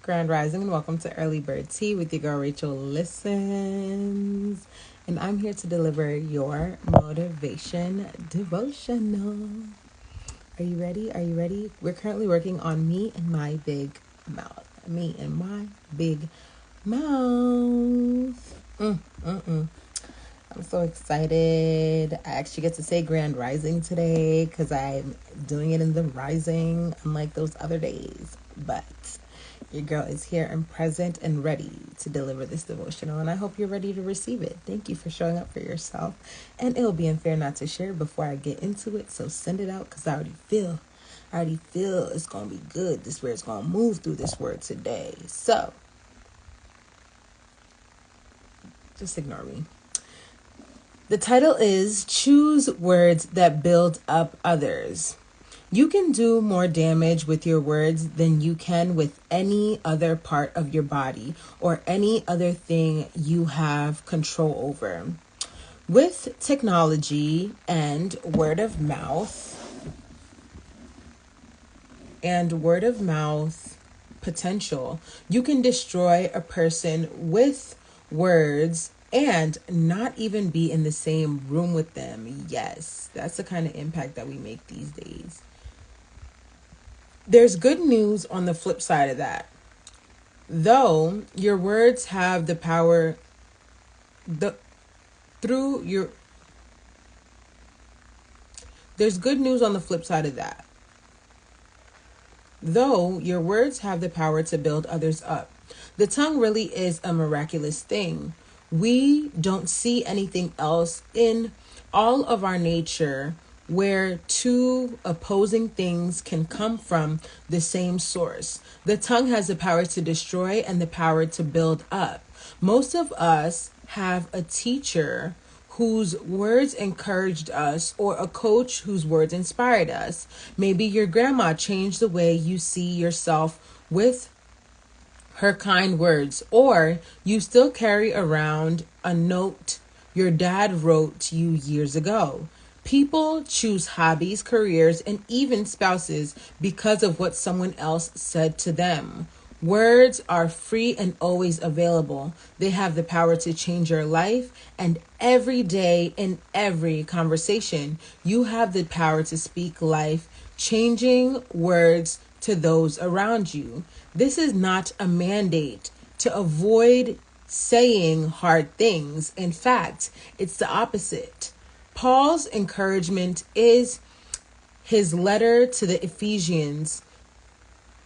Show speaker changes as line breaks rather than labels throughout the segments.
Grand Rising, and welcome to Early Bird Tea with your girl Rachel Listens. And I'm here to deliver your motivation devotional. Are you ready? Are you ready? We're currently working on me and my big mouth. Me and my big mouth. I'm so excited. I actually get to say Grand Rising today because I'm doing it in the rising, unlike those other days. But your girl is here and present and ready to deliver this devotional, and I hope you're ready to receive it. Thank you for showing up for yourself, and it'll be unfair not to share before I get into it, so send it out because I already feel it's going to be good. This word's going to move through this word today. So, just ignore me. The title is Choose Words That Build Up Others. You can do more damage with your words than you can with any other part of your body or any other thing you have control over. With technology and word of mouth potential, you can destroy a person with words and not even be in the same room with them. Yes, that's the kind of impact that we make these days. There's good news on the flip side of that. Though your words have the power, there's good news on the flip side of that. Though your words have the power to build others up, the tongue really is a miraculous thing. We don't see anything else in all of our nature where two opposing things can come from the same source. The tongue has the power to destroy and the power to build up. Most of us have a teacher whose words encouraged us, or a coach whose words inspired us. Maybe your grandma changed the way you see yourself with her kind words, or you still carry around a note your dad wrote to you years ago. People choose hobbies, careers, and even spouses because of what someone else said to them. Words are free and always available. They have the power to change your life, and every day in every conversation, you have the power to speak life, changing words to those around you. This is not a mandate to avoid saying hard things. In fact, it's the opposite. Paul's encouragement is his letter to the Ephesians.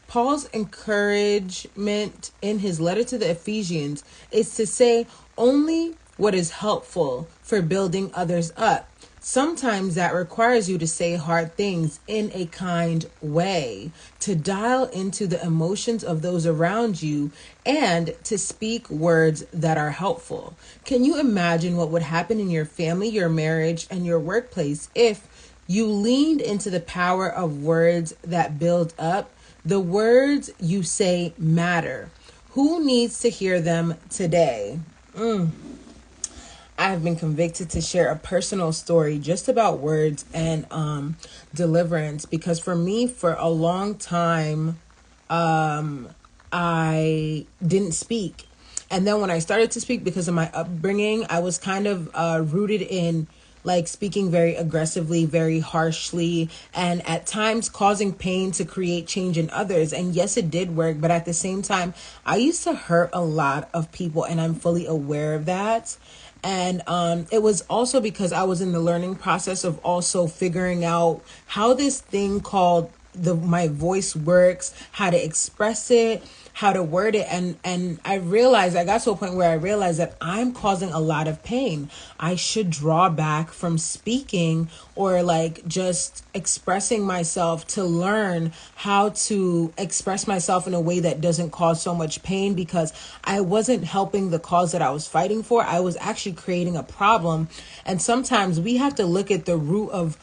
Paul's encouragement in his letter to the Ephesians is to say only what is helpful for building others up. Sometimes that requires you to say hard things in a kind way, to dial into the emotions of those around you, and to speak words that are helpful. Can you imagine what would happen in your family, your marriage, and your workplace if you leaned into the power of words that build up? The words you say matter. Who needs to hear them today? I have been convicted to share a personal story just about words and deliverance, because for me, for a long time, I didn't speak. And then when I started to speak, because of my upbringing, I was kind of rooted in like speaking very aggressively, very harshly, and at times causing pain to create change in others. And yes, it did work, but at the same time, I used to hurt a lot of people, and I'm fully aware of that. And it was also because I was in the learning process of also figuring out how this thing called my voice works, how to express it, how to word it. And I got to a point where I realized that I'm causing a lot of pain. I should draw back from speaking or like just expressing myself to learn how to express myself in a way that doesn't cause so much pain, because I wasn't helping the cause that I was fighting for. I was actually creating a problem. And sometimes we have to look at the root of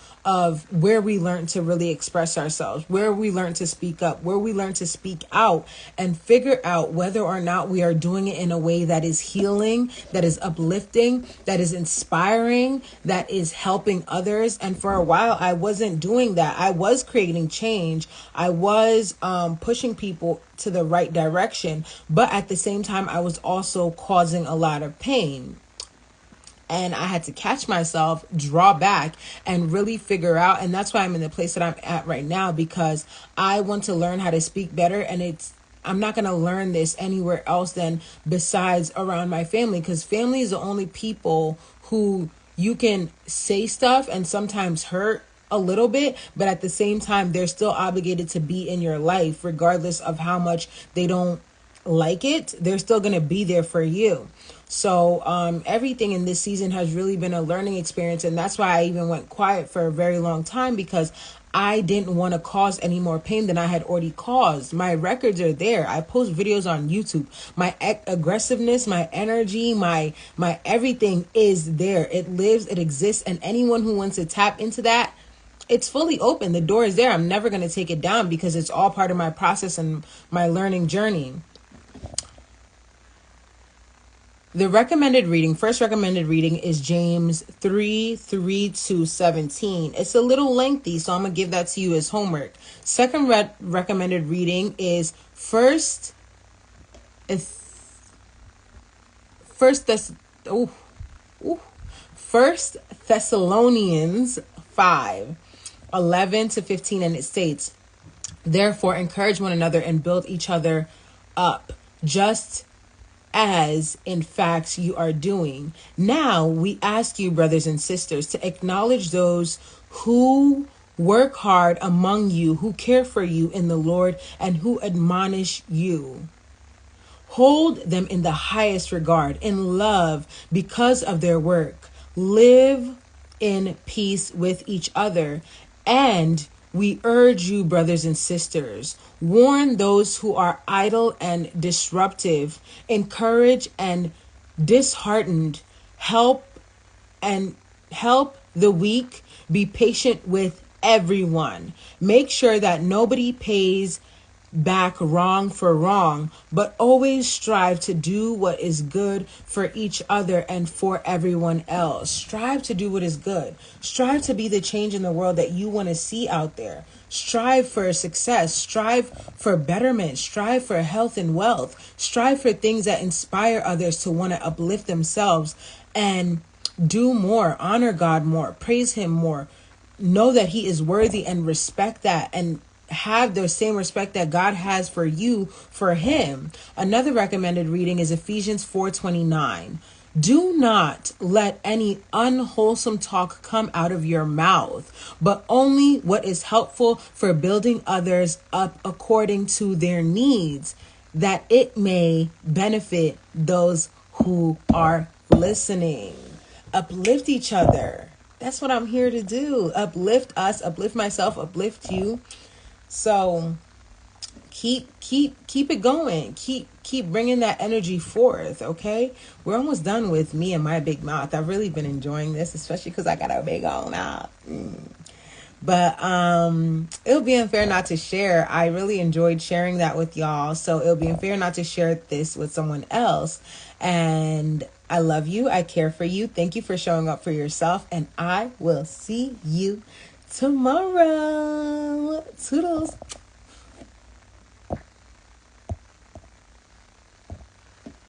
where we learn to really express ourselves. ourselves, where we learn to speak up, where we learn to speak out, and figure out whether or not we are doing it in a way that is healing, that is uplifting, that is inspiring, that is helping others. And for a while, I wasn't doing that. I was creating change. I was pushing people to the right direction. But at the same time, I was also causing a lot of pain. And I had to catch myself, draw back, and really figure out. And that's why I'm in the place that I'm at right now, because I want to learn how to speak better. And I'm not going to learn this anywhere else than besides around my family, because family is the only people who you can say stuff and sometimes hurt a little bit, but at the same time, they're still obligated to be in your life, regardless of how much they don't like it. They're still going to be there for you. So everything in this season has really been a learning experience. And that's why I even went quiet for a very long time, because I didn't want to cause any more pain than I had already caused. My records are there. I post videos on YouTube. My aggressiveness, my energy, my everything is there. It lives, it exists. And anyone who wants to tap into that, it's fully open. The door is there. I'm never going to take it down, because it's all part of my process and my learning journey. The first recommended reading is James 3:3-17. It's a little lengthy, so I'm going to give that to you as homework. Second recommended reading is First Thessalonians 5:11-15, and it states, "Therefore, encourage one another and build each other up, just as in fact you are doing. Now we ask you, brothers and sisters, to acknowledge those who work hard among you, who care for you in the Lord, and who admonish you. Hold them in the highest regard, in love, because of their work. Live in peace with each other. And we urge you, brothers and sisters, warn those who are idle and disruptive, encourage and disheartened, help the weak, be patient with everyone. Make sure that nobody pays back wrong for wrong, but always strive to do what is good for each other and for everyone else." Strive to do what is good. Strive to be the change in the world that you want to see out there. Strive for success. Strive for betterment. Strive for health and wealth. Strive for things that inspire others to want to uplift themselves and do more, honor God more, praise Him more, know that He is worthy, and respect that, and have the same respect that God has for you, for Him. Another recommended reading is Ephesians 4:29. "Do not let any unwholesome talk come out of your mouth, but only what is helpful for building others up according to their needs, that it may benefit those who are listening." Uplift each other. That's what I'm here to do. Uplift us, uplift myself, uplift you. So keep it going. Keep bringing that energy forth, okay? We're almost done with me and my big mouth. I've really been enjoying this, especially because I got a big old mouth. But it would be unfair not to share. I really enjoyed sharing that with y'all. So it would be unfair not to share this with someone else. And I love you. I care for you. Thank you for showing up for yourself. And I will see you tomorrow. Toodles.